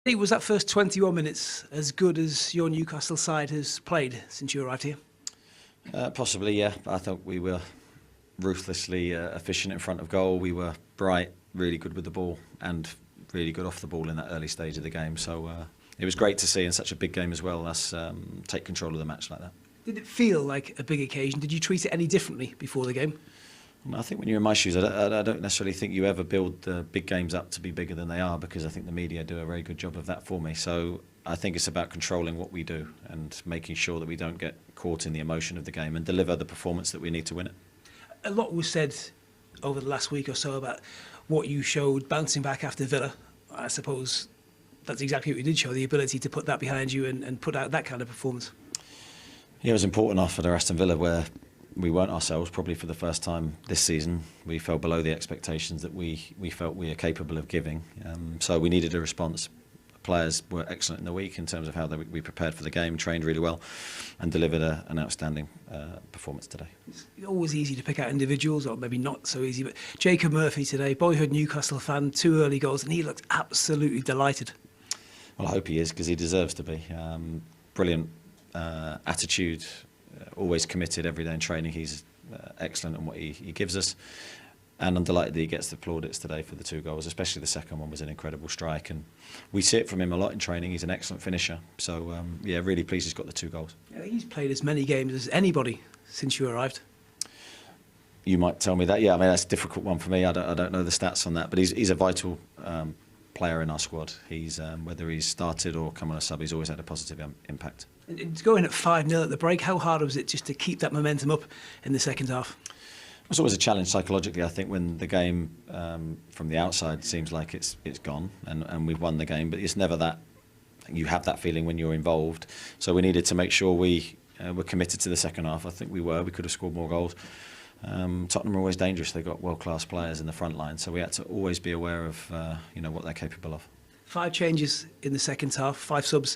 Was that first 21 minutes as good as your Newcastle side has played since you arrived here? Possibly, yeah. I thought we were ruthlessly efficient in front of goal. We were bright, really good with the ball, and really good off the ball in that early stage of the game. So it was great to see in such a big game as well us take control of the match like that. Did it feel like a big occasion? Did you treat it any differently before the game? I think when you're in my shoes, I don't necessarily think you ever build the big games up to be bigger than they are, because I think the media do a very good job of that for me. So I think it's about controlling what we do and making sure that we don't get caught in the emotion of the game and deliver the performance that we need to win it. A lot was said over the last week or so about what you showed bouncing back after Villa. I suppose that's exactly what you did show, the ability to put that behind you and put out that kind of performance. Yeah, it was important after Aston Villa, where we weren't ourselves, probably for the first time this season. We fell below the expectations that we felt we are capable of giving. So we needed a response. Players were excellent in the week in terms of how we prepared for the game, trained really well, and delivered an outstanding performance today. It's always easy to pick out individuals, or maybe not so easy, but Jacob Murphy today, boyhood Newcastle fan, 2 early goals, and he looked absolutely delighted. Well, I hope he is, because he deserves to be. Brilliant attitude, always committed every day in training. He's excellent in what he gives us, and I'm delighted that he gets the plaudits today for the 2 goals. Especially the second one was an incredible strike, and we see it from him a lot in training. He's an excellent finisher, so yeah, really pleased he's got the 2 goals. Yeah, he's played as many games as anybody since you arrived. You might tell me that. Yeah, I mean, that's a difficult one for me. I don't know the stats on that, but he's a vital player in our squad. He's whether he's started or come on a sub, he's always had a positive impact. And to go in at 5-0 at the break, how hard was it just to keep that momentum up in the second half? It's always a challenge psychologically, I think, when the game from the outside seems like it's gone and we've won the game, but it's never that. You have that feeling when you're involved. So we needed to make sure we were committed to the second half. I think we were. We could have scored more goals. Tottenham are always dangerous. They've got world-class players in the front line, so we had to always be aware of what they're capable of. 5 changes in the second half, 5 subs.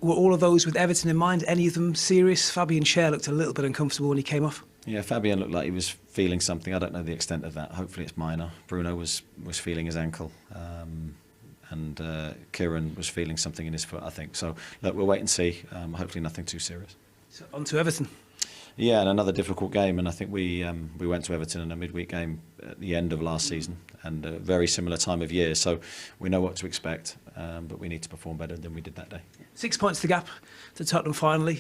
Were all of those with Everton in mind? Any of them serious? Fabian Schär looked a little bit uncomfortable when he came off. Yeah, Fabian looked like he was feeling something. I don't know the extent of that. Hopefully it's minor. Bruno was feeling his ankle, and Kieran was feeling something in his foot, I think. So look, we'll wait and see. Hopefully nothing too serious. So on to Everton. Yeah, and another difficult game, and I think we went to Everton in a midweek game at the end of last season, and a very similar time of year, so we know what to expect, but we need to perform better than we did that day. 6 points the gap to Tottenham finally.